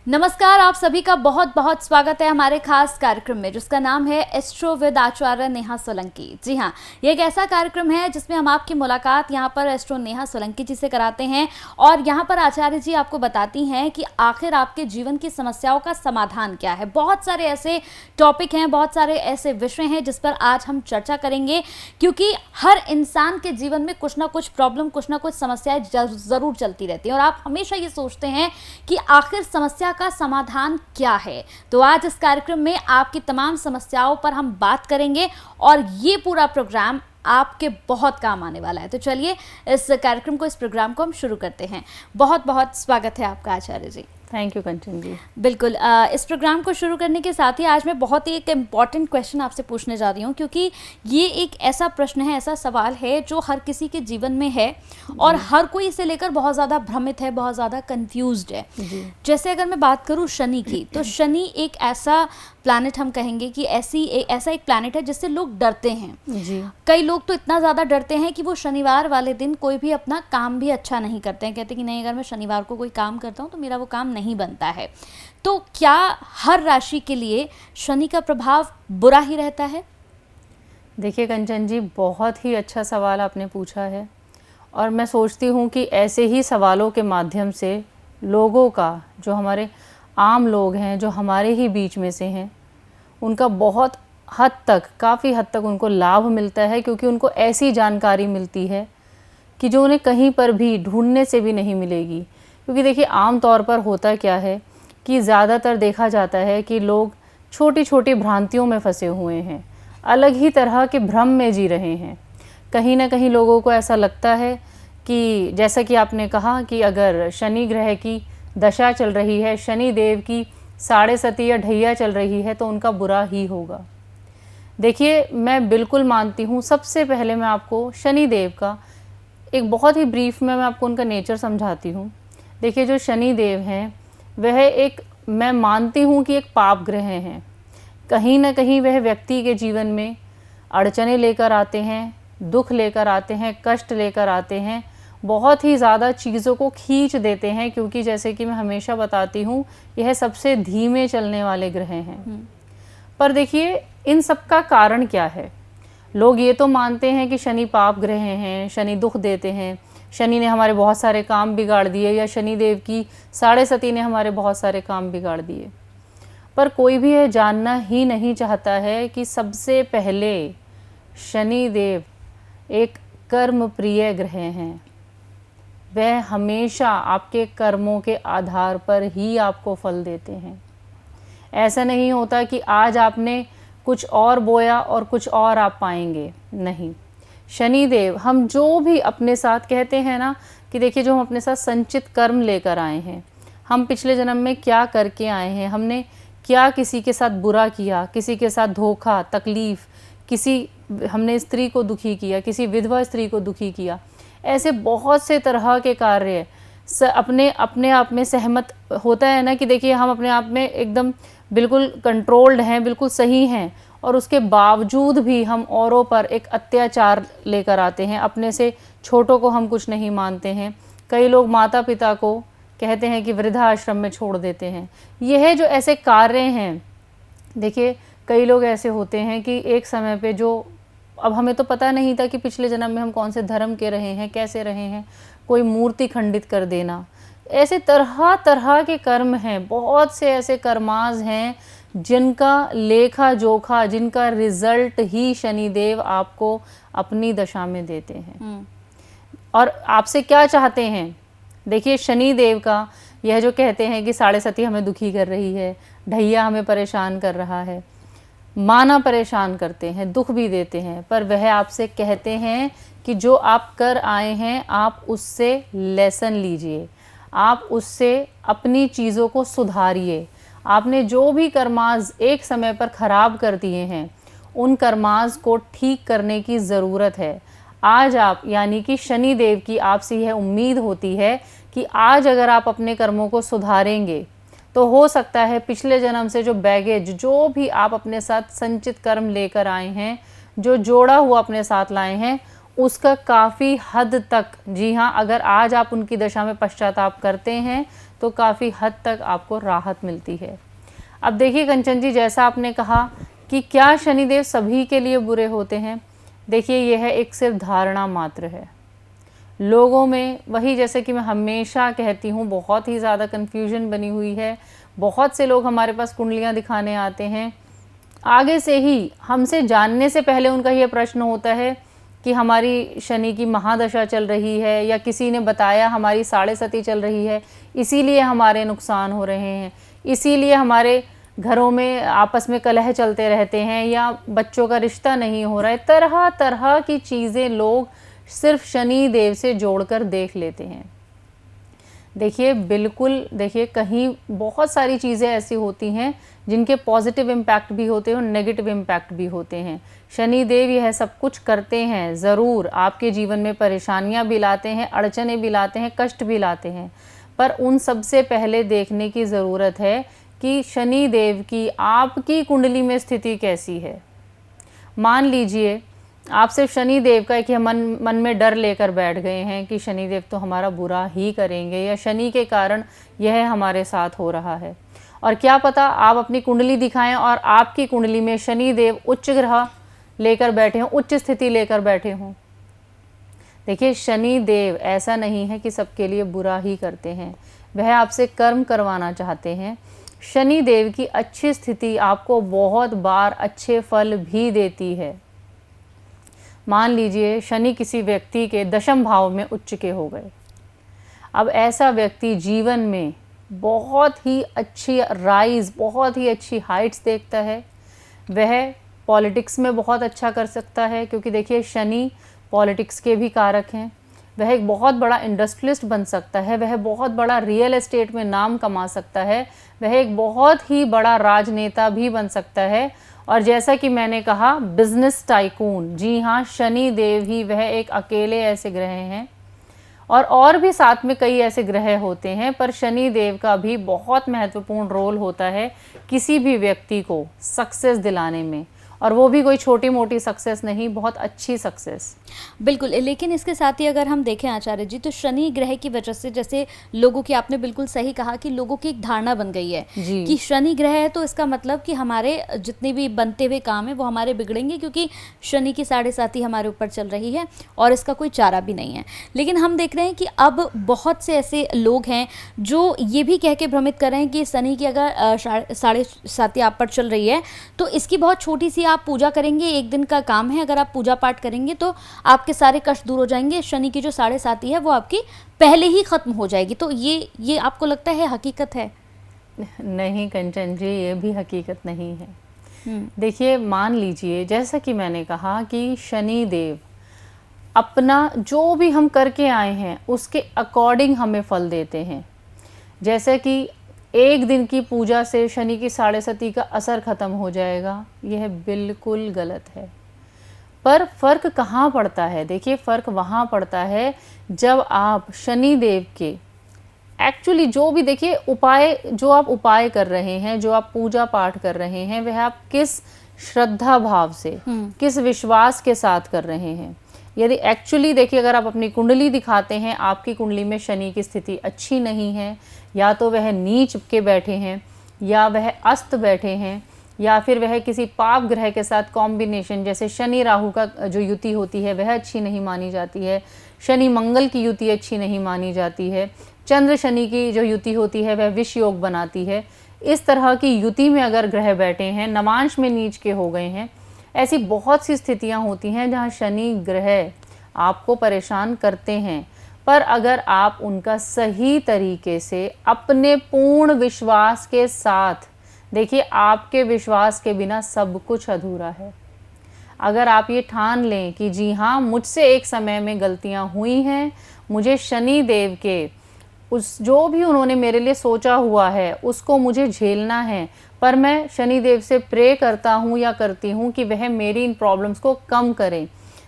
नमस्कार, आप सभी का बहुत बहुत स्वागत है हमारे खास कार्यक्रम में जिसका नाम है एस्ट्रो विद आचार्य नेहा सोलंकी। जी हाँ, ये एक ऐसा कार्यक्रम है जिसमें हम आपकी मुलाकात यहाँ पर एस्ट्रो नेहा सोलंकी जी से कराते हैं और यहाँ पर आचार्य जी आपको बताती हैं कि आखिर आपके जीवन की समस्याओं का समाधान क्या है। बहुत सारे ऐसे टॉपिक हैं, बहुत सारे ऐसे विषय हैं जिस पर आज हम चर्चा करेंगे, क्योंकि हर इंसान के जीवन में कुछ ना कुछ प्रॉब्लम, कुछ ना कुछ समस्याएं ज़रूर चलती रहती हैं और आप हमेशा ये सोचते हैं कि आखिर समस्या का समाधान क्या है। तो आज इस कार्यक्रम में आपकी तमाम समस्याओं पर हम बात करेंगे और ये पूरा प्रोग्राम आपके बहुत काम आने वाला है। तो चलिए इस कार्यक्रम को, इस प्रोग्राम को हम शुरू करते हैं। बहुत बहुत स्वागत है आपका आचार्य जी। थैंक यू कंचन जी। बिल्कुल, इस प्रोग्राम को शुरू करने के साथ ही आज मैं बहुत ही एक इम्पॉर्टेंट क्वेश्चन आपसे पूछने जा रही हूँ, क्योंकि ये एक ऐसा प्रश्न है, ऐसा सवाल है जो हर किसी के जीवन में है और हर कोई इसे लेकर बहुत ज़्यादा भ्रमित है, बहुत ज़्यादा कंफ्यूज्ड है। जैसे अगर मैं बात करूँ शनि की, तो शनि एक ऐसा प्लैनेट, हम कहेंगे कि ऐसा एक प्लैनेट है जिससे लोग डरते हैं जी। कई लोग तो इतना ज़्यादा डरते हैं कि वो शनिवार वाले दिन कोई भी अपना काम भी अच्छा नहीं करते हैं। कहते हैं कि नहीं, अगर मैं शनिवार को कोई काम करता हूँ तो मेरा वो काम नहीं बनता है। तो क्या हर राशि के लिए शनि का प्रभाव बुरा ही रहता है? देखिए कंचन जी, बहुत ही अच्छा सवाल आपने पूछा है और मैं सोचती हूँ कि ऐसे ही सवालों के माध्यम से लोगों का, जो हमारे आम लोग हैं, जो हमारे ही बीच में से हैं, उनका बहुत हद तक, काफ़ी हद तक उनको लाभ मिलता है, क्योंकि उनको ऐसी जानकारी मिलती है कि जो उन्हें कहीं पर भी ढूंढने से भी नहीं मिलेगी। क्योंकि देखिए, आम तौर पर होता क्या है कि ज़्यादातर देखा जाता है कि लोग छोटी छोटी भ्रांतियों में फंसे हुए हैं, अलग ही तरह के भ्रम में जी रहे हैं। कहीं ना कहीं लोगों को ऐसा लगता है कि जैसा कि आपने कहा कि अगर शनि ग्रह की दशा चल रही है, शनि देव की साढ़े सती या ढैया चल रही है, तो उनका बुरा ही होगा। देखिए, मैं बिल्कुल मानती हूँ। सबसे पहले मैं आपको शनि देव का एक बहुत ही ब्रीफ में मैं आपको उनका नेचर समझाती हूँ। देखिए, जो शनि देव हैं वह एक, मैं मानती हूँ कि एक पाप ग्रह हैं। कहीं ना कहीं वह व्यक्ति के जीवन में अड़चने लेकर आते हैं, दुख लेकर आते हैं, कष्ट लेकर आते हैं, बहुत ही ज़्यादा चीज़ों को खींच देते हैं। क्योंकि जैसे कि मैं हमेशा बताती हूँ, यह सबसे धीमे चलने वाले ग्रह हैं। पर देखिए, इन सब का कारण क्या है? लोग ये तो मानते हैं कि शनि पाप ग्रह हैं, शनि दुख देते हैं, शनि ने हमारे बहुत सारे काम बिगाड़ दिए, या शनि देव की साढ़े सती ने हमारे बहुत सारे काम बिगाड़ दिए। पर कोई भी यह जानना ही नहीं चाहता है कि सबसे पहले शनि देव एक कर्म प्रिय ग्रह हैं। वह हमेशा आपके कर्मों के आधार पर ही आपको फल देते हैं। ऐसा नहीं होता कि आज आपने कुछ और बोया और कुछ और आप पाएंगे, नहीं। शनि देव, हम जो भी अपने साथ, कहते हैं ना कि देखिए, जो हम अपने साथ संचित कर्म लेकर आए हैं, हम पिछले जन्म में क्या करके आए हैं, हमने क्या किसी के साथ बुरा किया, किसी के साथ धोखा, तकलीफ़, हमने स्त्री को दुखी किया, किसी विधवा स्त्री को दुखी किया, ऐसे बहुत से तरह के कार्य अपने आप में सहमत होता है ना कि देखिए, हम अपने आप में एकदम बिल्कुल कंट्रोल्ड हैं, बिल्कुल सही हैं, और उसके बावजूद भी हम औरों पर एक अत्याचार लेकर आते हैं। अपने से छोटों को हम कुछ नहीं मानते हैं। कई लोग माता पिता को कहते हैं कि वृद्धाश्रम में छोड़ देते हैं। यह जो ऐसे कार्य हैं, देखिए, कई लोग ऐसे होते हैं कि एक समय पे, जो अब हमें तो पता नहीं था कि पिछले जन्म में हम कौन से धर्म के रहे हैं, कैसे रहे हैं, कोई मूर्ति खंडित कर देना, ऐसे तरह तरह के कर्म हैं। बहुत से ऐसे कर्माज हैं जिनका लेखा जोखा, जिनका रिजल्ट ही शनिदेव आपको अपनी दशा में देते हैं। और आपसे क्या चाहते हैं? देखिए, शनिदेव का यह जो कहते हैं कि साढ़े सती हमें दुखी कर रही है, ढैया हमें परेशान कर रहा है, माना परेशान करते हैं, दुख भी देते हैं, पर वह आपसे कहते हैं कि जो आप कर आए हैं, आप उससे लेसन लीजिए, आप उससे अपनी चीज़ों को सुधारिए। आपने जो भी कर्माज एक समय पर ख़राब कर दिए हैं, उन कर्माज को ठीक करने की ज़रूरत है। आज आप, यानी कि शनि देव की आपसे यह उम्मीद होती है कि आज अगर आप अपने कर्मों को सुधारेंगे, तो हो सकता है पिछले जन्म से जो बैगेज, जो भी आप अपने साथ संचित कर्म लेकर आए हैं, जो जोड़ा हुआ अपने साथ लाए हैं, उसका काफ़ी हद तक, जी हाँ, अगर आज आप उनकी दशा में पश्चाताप करते हैं तो काफ़ी हद तक आपको राहत मिलती है। अब देखिए कंचन जी, जैसा आपने कहा कि क्या शनिदेव सभी के लिए बुरे होते हैं, देखिए यह एक सिर्फ धारणा मात्र है। लोगों में वही, जैसे कि मैं हमेशा कहती हूँ, बहुत ही ज़्यादा कन्फ्यूजन बनी हुई है। बहुत से लोग हमारे पास कुंडलियाँ दिखाने आते हैं, आगे से ही हमसे जानने से पहले उनका ये प्रश्न होता है कि हमारी शनि की महादशा चल रही है, या किसी ने बताया हमारी साढ़े सती चल रही है, इसीलिए हमारे नुकसान हो रहे हैं, इसीलिए हमारे घरों में आपस में कलह चलते रहते हैं, या बच्चों का रिश्ता नहीं हो रहा है। तरह तरह की चीज़ें लोग सिर्फ शनि देव से जोड़कर देख लेते हैं। देखिए बिल्कुल, देखिए कहीं बहुत सारी चीज़ें ऐसी होती हैं जिनके पॉजिटिव इम्पैक्ट भी होते हैं और नेगेटिव इम्पैक्ट भी होते हैं। शनि देव यह सब कुछ करते हैं, ज़रूर आपके जीवन में परेशानियां भी लाते हैं, अड़चने भी लाते हैं, कष्ट भी लाते हैं, पर उन सब से पहले देखने की ज़रूरत है कि शनि देव की आपकी कुंडली में स्थिति कैसी है। मान लीजिए आप सिर्फ शनि देव का एक मन में डर लेकर बैठ गए हैं कि शनि देव तो हमारा बुरा ही करेंगे, या शनि के कारण यह हमारे साथ हो रहा है। और क्या पता आप अपनी कुंडली दिखाएं और आपकी कुंडली में शनि देव उच्च ग्रह लेकर बैठे हों, उच्च स्थिति लेकर बैठे हों। देखिए शनि देव ऐसा नहीं है कि सबके लिए बुरा ही करते हैं, वह आपसे कर्म करवाना चाहते हैं। शनि देव की अच्छी स्थिति आपको बहुत बार अच्छे फल भी देती है। मान लीजिए शनि किसी व्यक्ति के दशम भाव में उच्च के हो गए, अब ऐसा व्यक्ति जीवन में बहुत ही अच्छी राइज, बहुत ही अच्छी हाइट्स देखता है। वह पॉलिटिक्स में बहुत अच्छा कर सकता है, क्योंकि देखिए शनि पॉलिटिक्स के भी कारक हैं। वह एक बहुत बड़ा इंडस्ट्रियलिस्ट बन सकता है, वह बहुत बड़ा रियल एस्टेट में नाम कमा सकता है, वह एक बहुत ही बड़ा राजनेता भी बन सकता है। और जैसा कि मैंने कहा, बिजनेस टाइकून, जी हाँ, शनि देव ही वह एक अकेले ऐसे ग्रह हैं, और भी साथ में कई ऐसे ग्रह होते हैं, पर शनि देव का भी बहुत महत्वपूर्ण रोल होता है किसी भी व्यक्ति को सक्सेस दिलाने में, और वो भी कोई छोटी मोटी सक्सेस नहीं, बहुत अच्छी सक्सेस। बिल्कुल, लेकिन इसके साथ ही अगर हम देखें आचार्य जी, तो शनि ग्रह की वजह से जैसे लोगों की, आपने बिल्कुल सही कहा कि लोगों की एक धारणा बन गई है कि शनि ग्रह है तो इसका मतलब कि हमारे जितने भी बनते हुए काम है वो हमारे बिगड़ेंगे, क्योंकि शनि की साढ़े साती हमारे ऊपर चल रही है और इसका कोई चारा भी नहीं है। लेकिन हम देख रहे हैं कि अब बहुत से ऐसे लोग हैं जो ये भी कह के भ्रमित कर रहे हैं कि शनि की अगर साढ़े साती आप पर चल रही है तो इसकी बहुत छोटी सी आप पूजा करेंगे, एक दिन का काम है, अगर आप पूजा पाठ करेंगे तो आपके सारे कष्ट दूर हो जाएंगे, शनि की जो साढ़े साती है वो आपकी पहले ही खत्म हो जाएगी। तो ये आपको लगता है हकीकत है? नहीं कंचन जी, ये भी हकीकत नहीं है। देखिए मान लीजिए, जैसा कि मैंने कहा कि शनि देव अपना जो भी हम करके आए हैं उसके अकॉर्डिंग हमें फल देते हैं। जैसे कि एक दिन की पूजा से शनि की साढ़े सती का असर खत्म हो जाएगा, यह बिल्कुल गलत है। पर फर्क कहाँ पड़ता है? देखिए फर्क वहाँ पड़ता है जब आप शनि देव के एक्चुअली जो भी, देखिए उपाय, जो आप उपाय कर रहे हैं, जो आप पूजा पाठ कर रहे हैं, वह आप किस श्रद्धा भाव से, किस विश्वास के साथ कर रहे हैं। यदि एक्चुअली देखिए, अगर आप अपनी कुंडली दिखाते हैं, आपकी कुंडली में शनि की स्थिति अच्छी नहीं है, या तो वह नीच के बैठे हैं, या वह अस्त बैठे हैं, या फिर वह किसी पाप ग्रह के साथ कॉम्बिनेशन, जैसे शनि राहु का जो युति होती है वह अच्छी नहीं मानी जाती है, शनि मंगल की युति अच्छी नहीं मानी जाती है, चंद्र शनि की जो युति होती है वह विष योग बनाती है। इस तरह की युति में अगर ग्रह बैठे हैं, नवांश में नीच के हो गए हैं, ऐसी बहुत सी स्थितियां होती हैं जहां शनि ग्रह आपको परेशान करते हैं। पर अगर आप उनका सही तरीके से अपने पूर्ण विश्वास के साथ, देखिए आपके विश्वास के बिना सब कुछ अधूरा है। अगर आप ये ठान लें कि जी हाँ, मुझसे एक समय में गलतियां हुई हैं, मुझे शनि देव के उस जो भी उन्होंने मेरे लिए सोचा हुआ है उसको मुझे झेलना है, पर मैं शनि देव से प्रे करता हूँ या करती हूँ कि वह मेरी इन प्रॉब्लम्स को कम करें।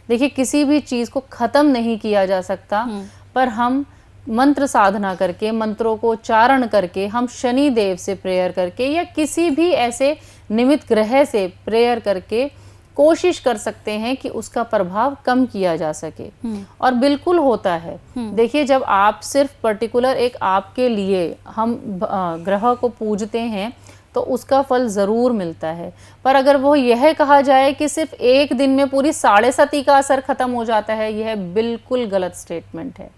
देखिए किसी भी चीज़ को ख़त्म नहीं किया जा सकता, पर हम मंत्र साधना करके, मंत्रों को उच्चारण करके, हम शनि देव से प्रेयर करके, या किसी भी ऐसे निमित्त ग्रह से प्रेयर करके कोशिश कर सकते हैं कि उसका प्रभाव कम किया जा सके। और बिल्कुल होता है। देखिए, जब आप सिर्फ पर्टिकुलर एक आपके लिए हम ग्रह को पूजते हैं तो उसका फल ज़रूर मिलता है, पर अगर वो यह कहा जाए कि सिर्फ एक दिन में पूरी 7.5 का असर खत्म हो जाता है, यह बिल्कुल गलत स्टेटमेंट है।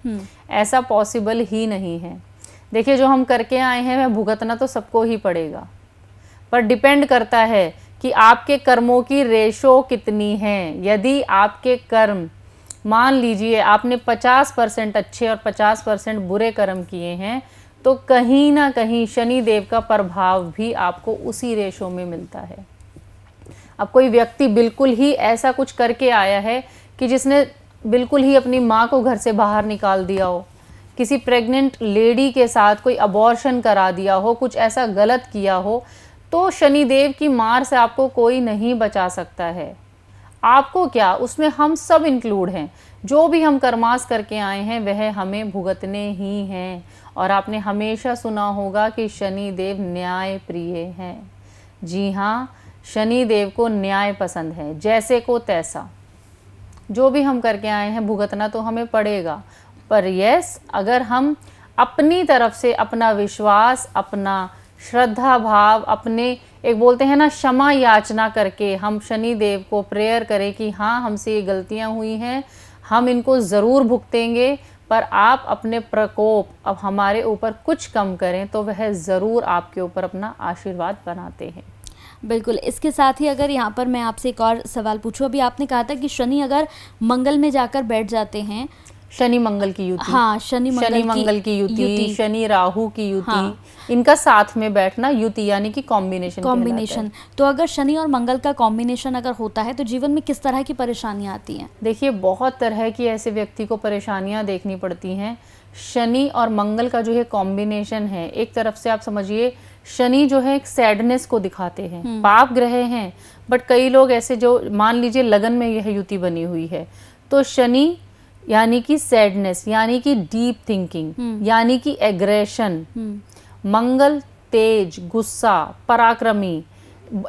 ऐसा पॉसिबल ही नहीं है। देखिए, जो हम करके आए हैं वह भुगतना तो सबको ही पड़ेगा, पर डिपेंड करता है कि आपके कर्मों की रेशो कितनी है। यदि आपके कर्म, मान लीजिए आपने 50% अच्छे और 50% बुरे कर्म किए हैं, तो कहीं ना कहीं शनि देव का प्रभाव भी आपको उसी रेशो में मिलता है। अब कोई व्यक्ति बिल्कुल ही ऐसा कुछ करके आया है कि जिसने बिल्कुल ही अपनी माँ को घर से बाहर निकाल दिया हो, किसी प्रेग्नेंट लेडी के साथ कोई अबॉर्शन करा दिया हो, कुछ ऐसा गलत किया हो, तो शनिदेव की मार से आपको कोई नहीं बचा सकता है। आपको क्या, उसमें हम सब इंक्लूड हैं। जो भी हम कर्मास करके आए हैं वह हमें भुगतने ही हैं। और आपने हमेशा सुना होगा कि शनिदेव न्याय प्रिय हैं। जी हाँ, शनिदेव को न्याय पसंद है, जैसे को तैसा। जो भी हम करके आए हैं भुगतना तो हमें पड़ेगा, पर यस, अगर हम अपनी तरफ से अपना विश्वास, अपना श्रद्धा भाव, अपने एक बोलते हैं ना क्षमा याचना करके हम शनि देव को प्रेयर करें कि हाँ, हमसे ये गलतियाँ हुई हैं, हम इनको ज़रूर भुगतेंगे, पर आप अपने प्रकोप अब हमारे ऊपर कुछ कम करें, तो वह ज़रूर आपके ऊपर अपना आशीर्वाद बनाते हैं। बिल्कुल। इसके साथ ही अगर यहाँ पर मैं आपसे एक और सवाल पूछूं, अभी आपने कहा था कि शनि अगर मंगल में जाकर बैठ जाते हैं, शनि मंगल की युति, हाँ, शनि मंगल की युति, शनि राहु की युति, हाँ, इनका साथ में बैठना युति यानी कि कॉम्बिनेशन। तो अगर शनि और मंगल का कॉम्बिनेशन अगर होता है तो जीवन में किस तरह की परेशानियां आती हैं? देखिए, बहुत तरह की ऐसे व्यक्ति को परेशानियां देखनी पड़ती हैं। शनि और मंगल का जो है कॉम्बिनेशन है, एक तरफ से आप समझिए शनि जो है एक सैडनेस को दिखाते हैं, पाप ग्रह हैं, बट कई लोग ऐसे जो मान लीजिए लगन में यह युति बनी हुई है, तो शनि यानी कि सैडनेस, यानी कि डीप थिंकिंग, यानी कि एग्रेशन। मंगल तेज, गुस्सा, पराक्रमी,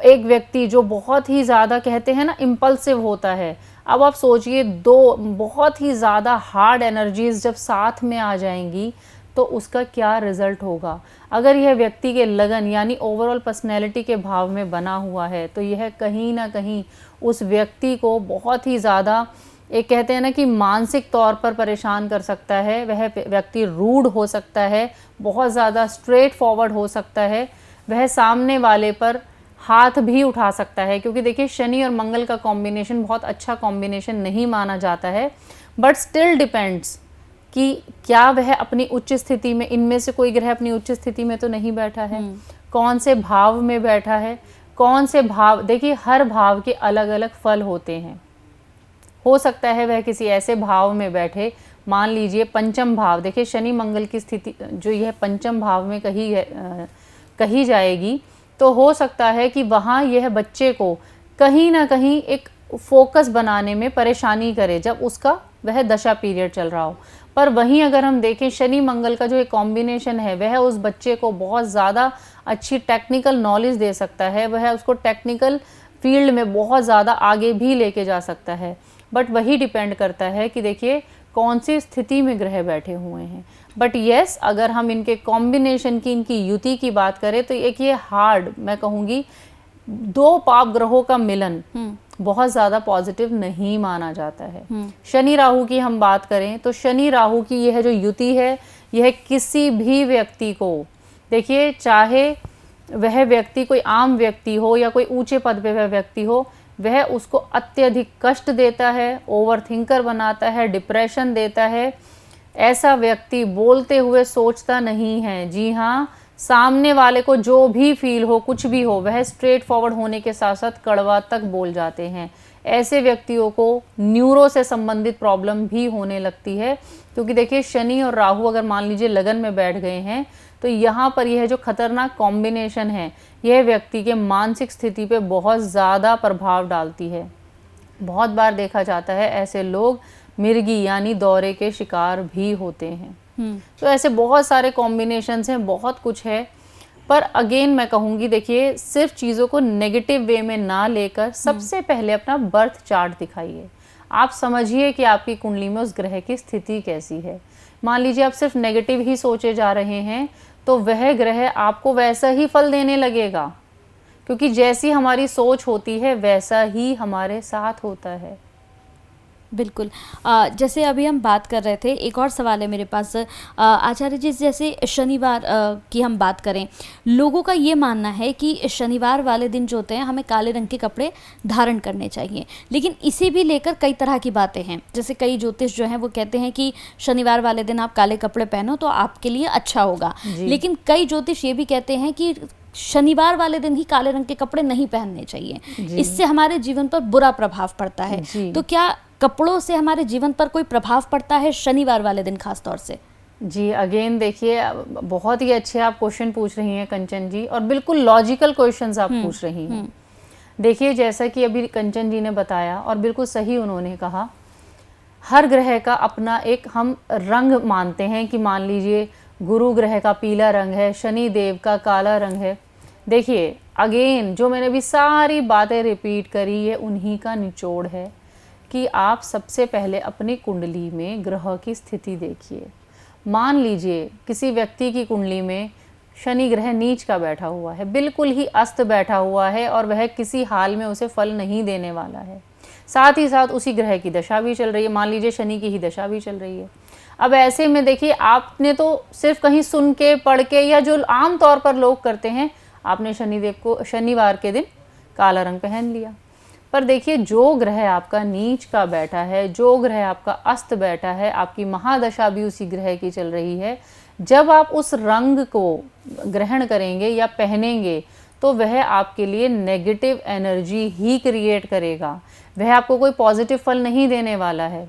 एक व्यक्ति जो बहुत ही ज़्यादा कहते हैं ना इम्पल्सिव होता है। अब आप सोचिए, दो बहुत ही ज़्यादा हार्ड एनर्जीज जब साथ में आ जाएंगी तो उसका क्या रिजल्ट होगा। अगर यह व्यक्ति के लगन यानी ओवरऑल पर्सनैलिटी के भाव में बना हुआ है, तो यह कहीं ना कहीं उस व्यक्ति को बहुत ही ज़्यादा, एक कहते हैं ना कि मानसिक तौर पर परेशान कर सकता है। वह व्यक्ति रूड हो सकता है, बहुत ज़्यादा स्ट्रेट फॉरवर्ड हो सकता है, वह सामने वाले पर हाथ भी उठा सकता है। क्योंकि देखिए, शनि और मंगल का कॉम्बिनेशन बहुत अच्छा कॉम्बिनेशन नहीं माना जाता है, बट स्टिल डिपेंड्स कि क्या वह अपनी उच्च स्थिति में, इनमें से कोई ग्रह अपनी उच्च स्थिति में तो नहीं बैठा है, कौन से भाव में बैठा है, कौन से भाव। देखिए, हर भाव के अलग अलग फल होते हैं। हो सकता है वह किसी ऐसे भाव में बैठे, मान लीजिए पंचम भाव। देखिए, शनि मंगल की स्थिति जो यह पंचम भाव में कही जाएगी, तो हो सकता है कि वहाँ यह बच्चे को कहीं ना कहीं एक फोकस बनाने में परेशानी करे जब उसका वह दशा पीरियड चल रहा हो। पर वहीं अगर हम देखें, शनि मंगल का जो एक कॉम्बिनेशन है, वह उस बच्चे को बहुत ज़्यादा अच्छी टेक्निकल नॉलेज दे सकता है, वह उसको टेक्निकल फील्ड में बहुत ज़्यादा आगे भी लेके जा सकता है। बट वही डिपेंड करता है कि देखिए कौन सी स्थिति में ग्रह बैठे हुए हैं। बट यस, अगर हम इनके कॉम्बिनेशन की, इनकी युति की बात करें, तो एक ये हार्ड, मैं कहूँगी, दो पाप ग्रहों का मिलन बहुत ज़्यादा पॉजिटिव नहीं माना जाता है। शनि राहु की हम बात करें तो शनि राहु की यह जो युति है, यह किसी भी व्यक्ति को, देखिए चाहे वह व्यक्ति कोई आम व्यक्ति हो या कोई ऊंचे पद पे वह व्यक्ति हो, वह उसको अत्यधिक कष्ट देता है, ओवर थिंकर बनाता है, डिप्रेशन देता है। ऐसा व्यक्ति बोलते हुए सोचता नहीं है। जी हाँ, सामने वाले को जो भी फील हो, कुछ भी हो, वह स्ट्रेट फॉरवर्ड होने के साथ साथ कड़वा तक बोल जाते हैं। ऐसे व्यक्तियों को न्यूरो से संबंधित प्रॉब्लम भी होने लगती है, क्योंकि देखिए शनि और राहु अगर मान लीजिए लगन में बैठ गए हैं, तो यहाँ पर यह जो खतरनाक कॉम्बिनेशन है, यह व्यक्ति के मानसिक स्थिति पे बहुत ज़्यादा प्रभाव डालती है। बहुत बार देखा जाता है ऐसे लोग मिर्गी यानी दौरे के शिकार भी होते हैं। तो ऐसे बहुत सारे कॉम्बिनेशंस हैं, बहुत कुछ है। पर अगेन मैं कहूँगी, देखिए सिर्फ चीज़ों को नेगेटिव वे में ना लेकर सबसे पहले अपना बर्थ चार्ट दिखाइए। आप समझिए कि आपकी कुंडली में उस ग्रह की स्थिति कैसी है। मान लीजिए आप सिर्फ नेगेटिव ही सोचे जा रहे हैं तो वह ग्रह आपको वैसा ही फल देने लगेगा, क्योंकि जैसी हमारी सोच होती है वैसा ही हमारे साथ होता है। बिल्कुल। जैसे अभी हम बात कर रहे थे, एक और सवाल है मेरे पास आचार्य जी। जैसे शनिवार की हम बात करें, लोगों का ये मानना है कि शनिवार वाले दिन जो होते हैं हमें काले रंग के कपड़े धारण करने चाहिए, लेकिन इसे भी लेकर कई तरह की बातें हैं। जैसे कई ज्योतिष जो हैं वो कहते हैं कि शनिवार वाले दिन आप काले कपड़े पहनो तो आपके लिए अच्छा होगा, लेकिन कई ज्योतिष ये भी कहते हैं कि शनिवार वाले दिन ही काले रंग के कपड़े नहीं पहनने चाहिए, इससे हमारे जीवन पर बुरा प्रभाव पड़ता है। तो क्या कपड़ों से हमारे जीवन पर कोई प्रभाव पड़ता है शनिवार वाले दिन खास तौर से? जी, अगेन देखिए बहुत ही अच्छे आप क्वेश्चन पूछ रही हैं कंचन जी, और बिल्कुल लॉजिकल क्वेश्चंस आप पूछ रही हैं। देखिए जैसा कि अभी कंचन जी ने बताया और बिल्कुल सही उन्होंने कहा, हर ग्रह का अपना एक हम रंग मानते हैं कि मान लीजिए गुरु ग्रह का पीला रंग है, शनि देव का काला रंग है। देखिए अगेन जो मैंने अभी सारी बातें रिपीट करी है उन्हीं का निचोड़ है कि आप सबसे पहले अपनी कुंडली में ग्रह की स्थिति देखिए। मान लीजिए किसी व्यक्ति की कुंडली में शनि ग्रह नीच का बैठा हुआ है, बिल्कुल ही अस्त बैठा हुआ है और वह किसी हाल में उसे फल नहीं देने वाला है, साथ ही साथ उसी ग्रह की दशा भी चल रही है, मान लीजिए शनि की ही दशा भी चल रही है। अब ऐसे में देखिए आपने तो सिर्फ कहीं सुन के पढ़ के या जो आम तौर पर लोग करते हैं, आपने शनिदेव को शनिवार के दिन काला रंग पहन लिया। पर देखिए जो ग्रह आपका नीच का बैठा है, जो ग्रह आपका अस्त बैठा है, आपकी महादशा भी उसी ग्रह की चल रही है, जब आप उस रंग को ग्रहण करेंगे या पहनेंगे तो वह आपके लिए नेगेटिव एनर्जी ही क्रिएट करेगा, वह आपको कोई पॉजिटिव फल नहीं देने वाला है।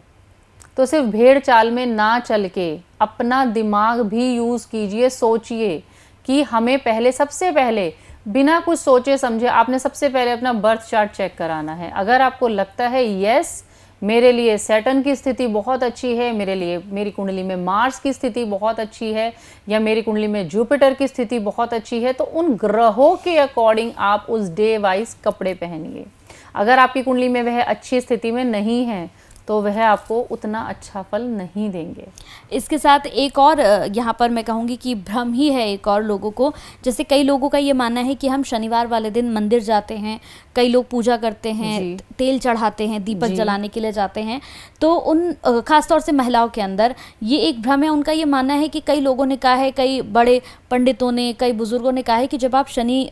तो सिर्फ भेड़ चाल में ना चल के अपना दिमाग भी यूज़ कीजिए, सोचिए कि हमें पहले सबसे पहले बिना कुछ सोचे समझे आपने सबसे पहले अपना बर्थ चार्ट चेक कराना है। अगर आपको लगता है यस मेरे लिए सैटर्न की स्थिति बहुत अच्छी है, मेरे लिए मेरी कुंडली में मार्स की स्थिति बहुत अच्छी है, या मेरी कुंडली में जुपिटर की स्थिति बहुत अच्छी है, तो उन ग्रहों के अकॉर्डिंग आप उस डे वाइज कपड़े पहनिए। अगर आपकी कुंडली में वह अच्छी स्थिति में नहीं है तो वह आपको उतना अच्छा फल नहीं देंगे। इसके साथ एक और यहाँ पर मैं कहूँगी कि भ्रम ही है एक और लोगों को। जैसे कई लोगों का ये मानना है कि हम शनिवार वाले दिन मंदिर जाते हैं, कई लोग पूजा करते हैं, तेल चढ़ाते हैं, दीपक जलाने के लिए जाते हैं, तो उन खासतौर से महिलाओं के अंदर ये एक भ्रम है। उनका ये मानना है कि कई लोगों ने कहा है, कई बड़े पंडितों ने, कई बुजुर्गों ने कहा है कि जब आप शनि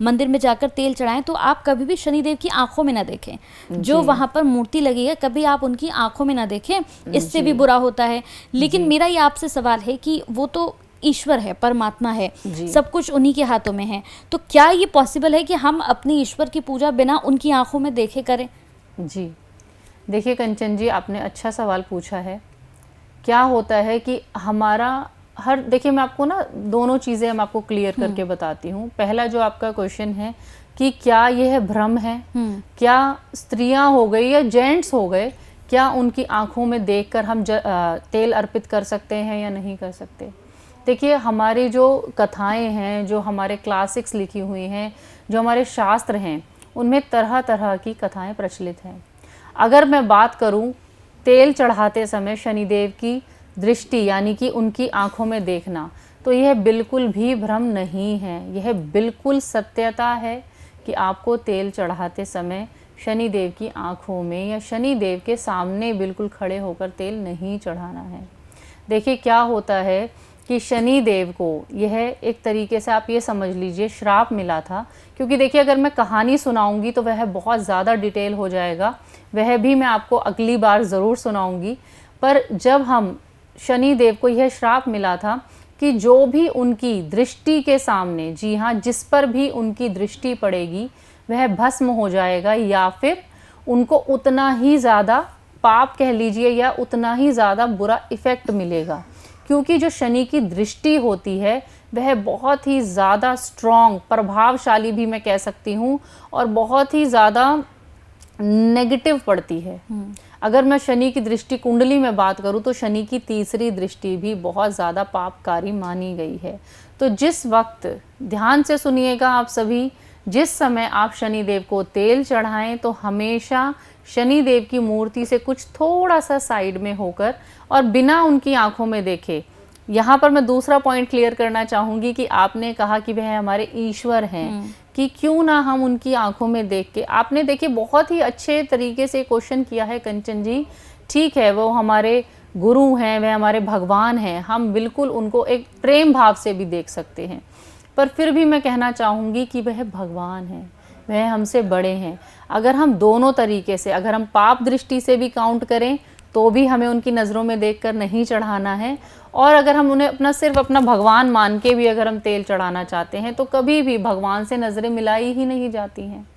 मंदिर में जाकर तेल चढ़ाएं तो आप कभी भी शनिदेव की आंखों में ना देखें, जो वहाँ पर मूर्ति लगी है कभी आप उनकी आंखों में ना देखें, इससे भी बुरा होता है। लेकिन मेरा ये आपसे सवाल है कि वो तो ईश्वर है, परमात्मा है, सब कुछ उन्हीं के हाथों में है, तो क्या ये पॉसिबल है कि हम अपने ईश्वर की पूजा बिना उनकी आंखों में देखे करें? जी देखिए कंचन जी, आपने अच्छा सवाल पूछा है। क्या होता है कि हमारा देखिए मैं आपको ना दोनों चीज़ें मैं आपको क्लियर करके बताती हूँ। पहला जो आपका क्वेश्चन है कि क्या यह भ्रम है, क्या स्त्रियां हो गई या जेंट्स हो गए, क्या उनकी आंखों में देखकर हम तेल अर्पित कर सकते हैं या नहीं कर सकते? देखिए हमारी जो कथाएं हैं, जो हमारे क्लासिक्स लिखी हुई हैं, जो हमारे शास्त्र हैं, उनमें तरह तरह की कथाएं प्रचलित हैं। अगर मैं बात करूं तेल चढ़ाते समय शनिदेव की दृष्टि यानी कि उनकी आंखों में देखना, तो यह बिल्कुल भी भ्रम नहीं है, यह बिल्कुल सत्यता है कि आपको तेल चढ़ाते समय शनिदेव की आंखों में या शनिदेव के सामने बिल्कुल खड़े होकर तेल नहीं चढ़ाना है। देखिए क्या होता है कि शनिदेव को यह एक तरीके से आप ये समझ लीजिए श्राप मिला था, क्योंकि देखिए अगर मैं कहानी सुनाऊंगी तो वह बहुत ज़्यादा डिटेल हो जाएगा, वह भी मैं आपको अगली बार ज़रूर सुनाऊंगी। पर जब हम शनिदेव को यह श्राप मिला था कि जो भी उनकी दृष्टि के सामने, जी हाँ, जिस पर भी उनकी दृष्टि पड़ेगी वह भस्म हो जाएगा, या फिर उनको उतना ही ज़्यादा पाप कह लीजिए या उतना ही ज़्यादा बुरा इफ़ेक्ट मिलेगा। क्योंकि जो शनि की दृष्टि होती है वह बहुत ही ज़्यादा स्ट्रॉन्ग, प्रभावशाली भी मैं कह सकती हूँ, और बहुत ही ज़्यादा नेगेटिव पड़ती है। अगर मैं शनि की दृष्टि कुंडली में बात करूं तो शनि की तीसरी दृष्टि भी बहुत ज़्यादा पापकारी मानी गई है। तो जिस वक्त, ध्यान से सुनिएगा आप सभी, जिस समय आप शनि देव को तेल चढ़ाएं तो हमेशा शनि देव की मूर्ति से कुछ थोड़ा सा साइड में होकर और बिना उनकी आंखों में देखे। यहाँ पर मैं दूसरा पॉइंट क्लियर करना चाहूँगी कि आपने कहा कि वह हमारे ईश्वर हैं, कि क्यों ना हम उनकी आंखों में देख के, आपने देखिए बहुत ही अच्छे तरीके से क्वेश्चन किया है कंचन जी। ठीक है, वो हमारे गुरु हैं, वह हमारे भगवान हैं, हम बिल्कुल उनको एक प्रेम भाव से भी देख सकते हैं, पर फिर भी मैं कहना चाहूँगी कि वह भगवान हैं, वह हमसे बड़े हैं। अगर हम दोनों तरीके से, अगर हम पाप दृष्टि से भी काउंट करें तो भी हमें उनकी नज़रों में देखकर नहीं चढ़ाना है, और अगर हम उन्हें सिर्फ अपना भगवान मान के भी अगर हम तेल चढ़ाना चाहते हैं तो कभी भी भगवान से नज़रें मिलाई ही नहीं जाती हैं।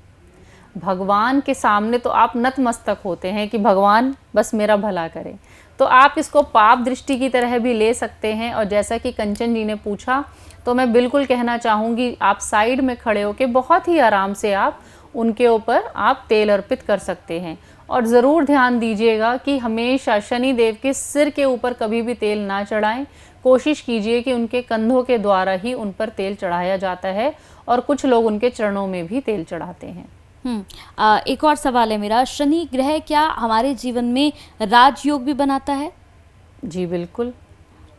भगवान के सामने तो आप नतमस्तक होते हैं कि भगवान बस मेरा भला करे। तो आप इसको पाप दृष्टि की तरह भी ले सकते हैं। और जैसा कि कंचन जी ने पूछा तो मैं बिल्कुल कहना चाहूँगी, आप साइड में खड़े होकर बहुत ही आराम से आप उनके ऊपर आप तेल अर्पित कर सकते हैं। और ज़रूर ध्यान दीजिएगा कि हमेशा शनि देव के सिर के ऊपर कभी भी तेल ना चढ़ाएं। कोशिश कीजिए कि उनके कंधों के द्वारा ही उन पर तेल चढ़ाया जाता है, और कुछ लोग उनके चरणों में भी तेल चढ़ाते हैं। एक और सवाल है मेरा, शनि ग्रह क्या हमारे जीवन में राजयोग भी बनाता है? जी बिल्कुल।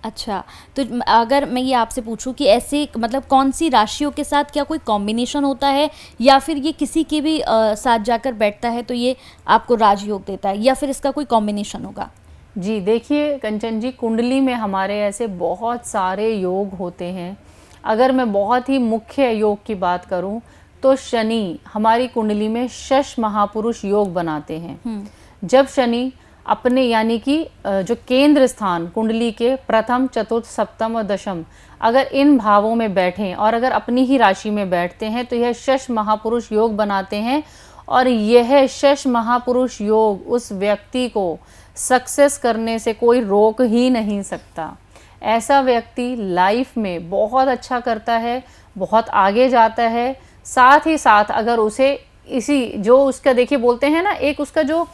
अच्छा, तो अगर मैं ये आपसे पूछूं कि ऐसे मतलब कौन सी राशियों के साथ क्या कोई कॉम्बिनेशन होता है, या फिर ये किसी के भी साथ जाकर बैठता है तो ये आपको राजयोग देता है, या फिर इसका कोई कॉम्बिनेशन होगा? जी देखिए कंचन जी, कुंडली में हमारे ऐसे बहुत सारे योग होते हैं। अगर मैं बहुत ही मुख्य योग की बात करूं तो शनि हमारी कुंडली में शश महापुरुष योग बनाते हैं। जब शनि अपने, यानी कि जो केंद्र स्थान कुंडली के प्रथम, चतुर्थ, सप्तम और दशम, अगर इन भावों में बैठें और अगर अपनी ही राशि में बैठते हैं तो यह शश महापुरुष योग बनाते हैं। और यह शश महापुरुष योग उस व्यक्ति को सक्सेस करने से कोई रोक ही नहीं सकता। ऐसा व्यक्ति लाइफ में बहुत अच्छा करता है, बहुत आगे जाता है। साथ ही साथ अगर उसे इसी जो उसका, देखिए बोलते हैं ना, एक उसका जो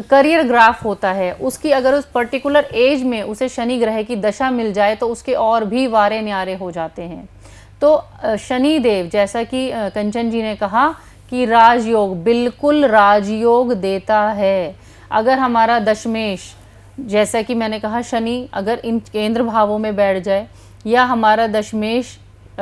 करियर ग्राफ होता है, उसकी अगर उस पर्टिकुलर एज में उसे शनि ग्रह की दशा मिल जाए तो उसके और भी वारे न्यारे हो जाते हैं। तो शनि देव, जैसा कि कंचन जी ने कहा कि राजयोग, बिल्कुल राजयोग देता है। अगर हमारा दशमेश, जैसा कि मैंने कहा, शनि अगर इन केंद्र भावों में बैठ जाए, या हमारा दशमेश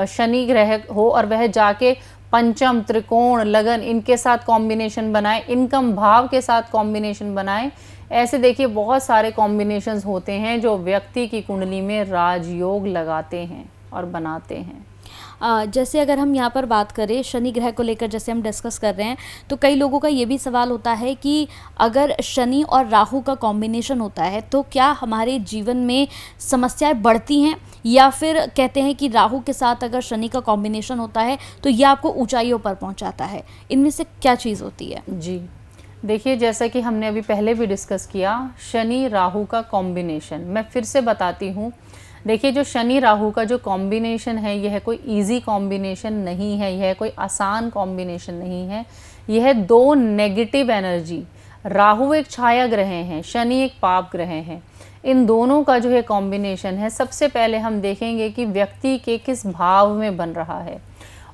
शनि ग्रह हो और वह जाके पंचम, त्रिकोण, लगन इनके साथ कॉम्बिनेशन बनाए, इनकम भाव के साथ कॉम्बिनेशन बनाए, ऐसे देखिए बहुत सारे कॉम्बिनेशंस होते हैं जो व्यक्ति की कुंडली में राजयोग लगाते हैं और बनाते हैं। जैसे अगर हम यहाँ पर बात करें शनि ग्रह को लेकर, जैसे हम डिस्कस कर रहे हैं, तो कई लोगों का ये भी सवाल होता है कि अगर शनि और राहु का कॉम्बिनेशन होता है तो क्या हमारे जीवन में समस्याएं बढ़ती हैं, या फिर कहते हैं कि राहु के साथ अगर शनि का कॉम्बिनेशन होता है तो ये आपको ऊंचाइयों पर पहुंचाता है? इनमें से क्या चीज़ होती है? जी देखिए, जैसा कि हमने अभी पहले भी डिस्कस किया, शनि राहु का कॉम्बिनेशन मैं फिर से बताती हूँ। देखिए, जो शनि राहु का जो कॉम्बिनेशन है, यह कोई इजी कॉम्बिनेशन नहीं है, यह कोई आसान कॉम्बिनेशन नहीं है। यह दो नेगेटिव एनर्जी, राहु एक छाया ग्रह हैं, शनि एक पाप ग्रह हैं, इन दोनों का जो है कॉम्बिनेशन है। सबसे पहले हम देखेंगे कि व्यक्ति के किस भाव में बन रहा है।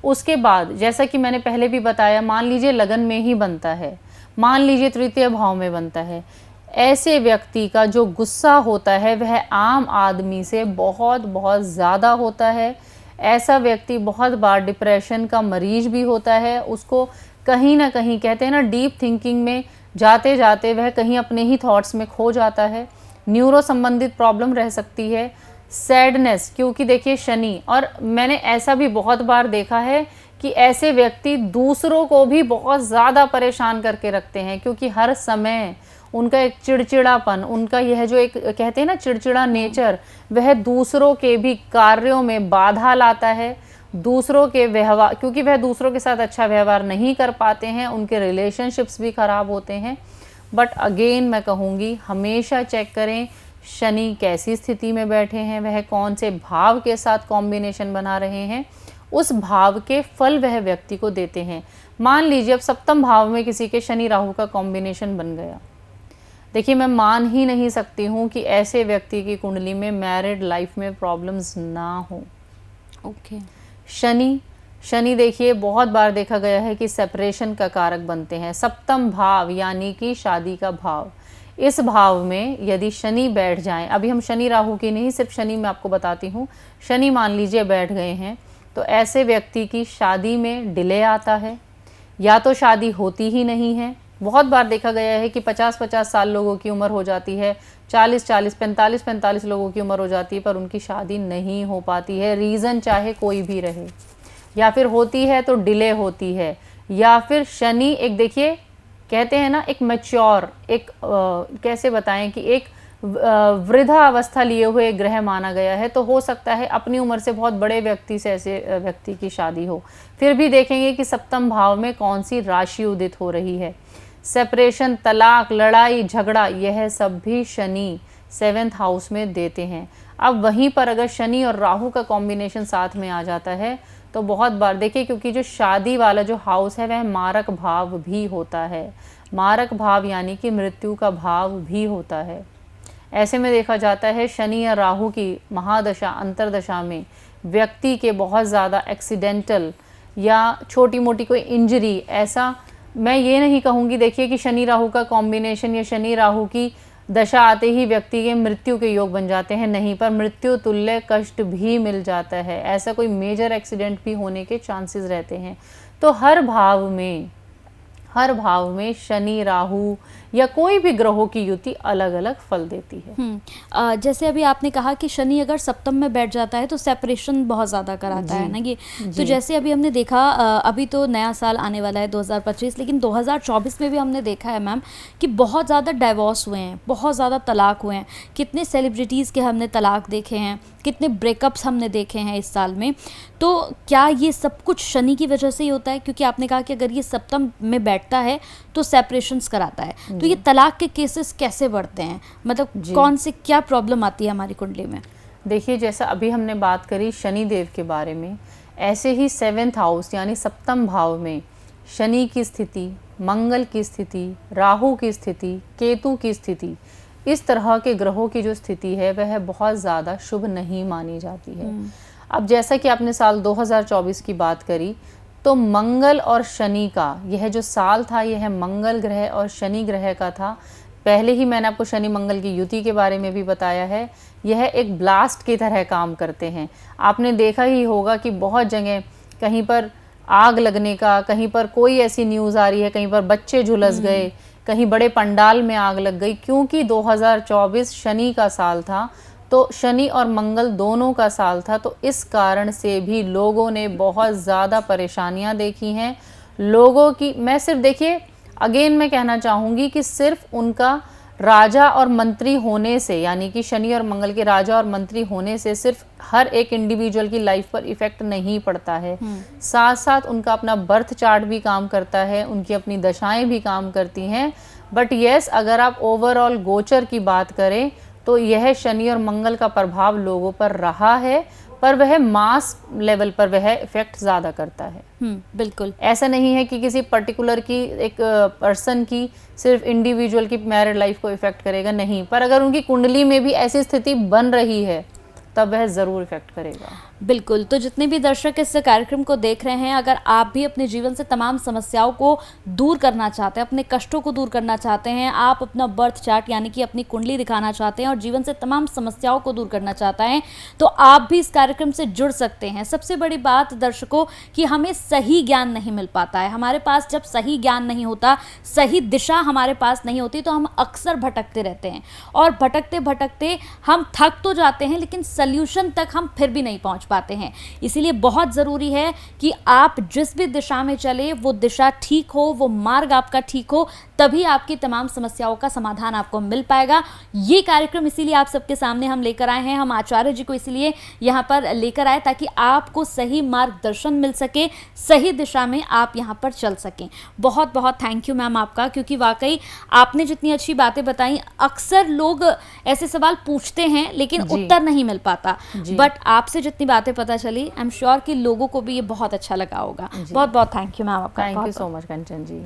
उसके बाद, जैसा कि मैंने पहले भी बताया, मान लीजिए लगन में ही बनता है, मान लीजिए तृतीय भाव में बनता है, ऐसे व्यक्ति का जो गुस्सा होता है वह आम आदमी से बहुत बहुत ज़्यादा होता है। ऐसा व्यक्ति बहुत बार डिप्रेशन का मरीज भी होता है। उसको कहीं ना कहीं, कहते हैं ना, डीप थिंकिंग में जाते जाते वह कहीं अपने ही थॉट्स में खो जाता है। न्यूरो संबंधित प्रॉब्लम रह सकती है, सैडनेस, क्योंकि देखिए शनि, और मैंने ऐसा भी बहुत बार देखा है कि ऐसे व्यक्ति दूसरों को भी बहुत ज़्यादा परेशान करके रखते हैं, क्योंकि हर समय उनका एक चिड़चिड़ापन, उनका यह जो एक कहते हैं ना चिड़चिड़ा नेचर, वह दूसरों के भी कार्यों में बाधा लाता है। दूसरों के व्यवहार, क्योंकि वह दूसरों के साथ अच्छा व्यवहार नहीं कर पाते हैं, उनके रिलेशनशिप्स भी खराब होते हैं। बट अगेन मैं कहूँगी, हमेशा चेक करें शनि कैसी स्थिति में बैठे हैं, वह कौन से भाव के साथ कॉम्बिनेशन बना रहे हैं, उस भाव के फल वह व्यक्ति को देते हैं। मान लीजिए अब सप्तम भाव में किसी के शनि राहु का कॉम्बिनेशन बन गया, देखिए मैं मान ही नहीं सकती हूँ कि ऐसे व्यक्ति की कुंडली में मैरिड लाइफ में प्रॉब्लम्स ना हो। ओके। शनि देखिए बहुत बार देखा गया है कि सेपरेशन का कारक बनते हैं। सप्तम भाव यानी कि शादी का भाव, इस भाव में यदि शनि बैठ जाएं, अभी हम शनि राहु की नहीं, सिर्फ शनि मैं आपको बताती हूँ, शनि मान लीजिए बैठ गए हैं, तो ऐसे व्यक्ति की शादी में डिले आता है, या तो शादी होती ही नहीं है। बहुत बार देखा गया है कि 50-50 साल लोगों की उम्र हो जाती है, 40-40, 45-45 लोगों की उम्र हो जाती है, पर उनकी शादी नहीं हो पाती है, रीज़न चाहे कोई भी रहे, या फिर होती है तो डिले होती है, या फिर शनि एक देखिए कहते हैं ना एक मैच्योर, एक कैसे बताएं कि एक वृद्धा अवस्था लिए हुए ग्रह माना गया है, तो हो सकता है अपनी उम्र से बहुत बड़े व्यक्ति से ऐसे व्यक्ति की शादी हो। फिर भी देखेंगे कि सप्तम भाव में कौन सी राशि उदित हो रही है। सेपरेशन, तलाक, लड़ाई झगड़ा, यह सब भी शनि 7th हाउस में देते हैं। अब वहीं पर अगर शनि और राहु का कॉम्बिनेशन साथ में आ जाता है तो बहुत बार देखिए, क्योंकि जो शादी वाला जो हाउस है वह मारक भाव भी होता है, मारक भाव यानी कि मृत्यु का भाव भी होता है। ऐसे में देखा जाता है शनि या राहु की महादशा अंतरदशा में व्यक्ति के बहुत ज़्यादा एक्सीडेंटल या छोटी मोटी कोई इंजरी, ऐसा मैं ये नहीं कहूँगी देखिए कि शनि राहु का कॉम्बिनेशन या शनि राहु की दशा आते ही व्यक्ति के मृत्यु के योग बन जाते हैं, नहीं, पर मृत्यु तुल्य कष्ट भी मिल जाता है, ऐसा कोई मेजर एक्सीडेंट भी होने के चांसेस रहते हैं। तो हर भाव में शनि राहु या कोई भी ग्रहों की युति अलग अलग फल देती है। जैसे अभी आपने कहा कि शनि अगर सप्तम में बैठ जाता है तो सेपरेशन बहुत ज़्यादा कराता है ना ये, तो जैसे अभी हमने देखा अभी तो नया साल आने वाला है 2025, लेकिन 2024 में भी हमने देखा है मैम कि बहुत ज़्यादा डाइवोर्स हुए हैं, बहुत ज़्यादा तलाक हुए हैं, कितने सेलिब्रिटीज़ के हमने तलाक देखे हैं, कितने ब्रेकअप्स हमने देखे हैं इस साल में। तो क्या ये सब कुछ शनि की वजह से ही होता है? क्योंकि आपने कहा कि अगर ये सप्तम में बैठता है तो सेपरेशंस कराता है, तो ये तलाक के केसेस कैसे बढ़ते हैं, मतलब कौन से क्या प्रॉब्लम आती है हमारी कुंडली में? देखिए जैसा अभी हमने बात करी शनि देव के बारे में, ऐसे ही 7th हाउस यानी सप्तम भाव में शनि की स्थिति, मंगल की स्थिति, राहु की स्थिति, केतु की स्थिति, इस तरह के ग्रहों की जो स्थिति है वह बहुत ज़्यादा शुभ नहीं मानी जाती है। अब जैसा कि आपने साल 2024 की बात करी, तो मंगल और शनि का यह जो साल था यह मंगल ग्रह और शनि ग्रह का था। पहले ही मैंने आपको शनि मंगल की युति के बारे में भी बताया है, यह एक ब्लास्ट की तरह काम करते हैं। आपने देखा ही होगा कि बहुत जगह कहीं पर आग लगने का, कहीं पर कोई ऐसी न्यूज़ आ रही है, कहीं पर बच्चे झुलस गए, कहीं बड़े पंडाल में आग लग गई, क्योंकि 2024 शनि का साल था, तो शनि और मंगल दोनों का साल था, तो इस कारण से भी लोगों ने बहुत ज़्यादा परेशानियां देखी हैं। लोगों की मैं सिर्फ देखिए अगेन मैं कहना चाहूँगी कि सिर्फ उनका राजा और मंत्री होने से, यानी कि शनि और मंगल के राजा और मंत्री होने से सिर्फ हर एक इंडिविजुअल की लाइफ पर इफेक्ट नहीं पड़ता है, साथ साथ उनका अपना बर्थ चार्ट भी काम करता है, उनकी अपनी दशाएं भी काम करती हैं। बट यस, अगर आप ओवरऑल गोचर की बात करें तो यह शनि और मंगल का प्रभाव लोगों पर रहा है, पर वह मास लेवल पर वह इफेक्ट ज़्यादा करता है। बिल्कुल ऐसा नहीं है कि किसी पर्टिकुलर की एक पर्सन की सिर्फ इंडिविजुअल की मैरिड लाइफ को इफेक्ट करेगा, नहीं, पर अगर उनकी कुंडली में भी ऐसी स्थिति बन रही है तब वह ज़रूर इफेक्ट करेगा। बिल्कुल। तो जितने भी दर्शक इस कार्यक्रम को देख रहे हैं, अगर आप भी अपने जीवन से तमाम समस्याओं को दूर करना चाहते हैं, अपने कष्टों को दूर करना चाहते हैं, आप अपना बर्थ चार्ट यानी कि अपनी कुंडली दिखाना चाहते हैं और जीवन से तमाम समस्याओं को दूर करना चाहते हैं, तो आप भी इस कार्यक्रम से जुड़ सकते हैं। सबसे बड़ी बात दर्शकों कि हमें सही ज्ञान नहीं मिल पाता है, हमारे पास जब सही ज्ञान नहीं होता, सही दिशा हमारे पास नहीं होती, तो हम अक्सर भटकते रहते हैं और भटकते भटकते हम थक तो जाते हैं, लेकिन सल्यूशन तक हम फिर भी नहीं पहुंच पाते हैं। इसीलिए बहुत ज़रूरी है कि आप जिस भी दिशा में चले वो दिशा ठीक हो, वो मार्ग आपका ठीक हो, तभी आपकी तमाम समस्याओं का समाधान आपको मिल पाएगा। ये कार्यक्रम इसीलिए आप सबके सामने हम लेकर आए हैं, हम आचार्य जी को इसलिए यहाँ पर लेकर आए ताकि आपको सही मार्गदर्शन मिल सके, सही दिशा में आप यहाँ पर चल सकें। बहुत बहुत थैंक यू मैम आपका, क्योंकि वाकई आपने जितनी अच्छी बातें बताई, अक्सर लोग ऐसे सवाल पूछते हैं लेकिन उत्तर नहीं मिल पाता, बट आपसे जितनी बातें पता चली, आई एम श्योर कि लोगों को भी ये बहुत अच्छा लगा होगा। बहुत बहुत थैंक यू मैम आपका। Thank you so much Kanchan ji.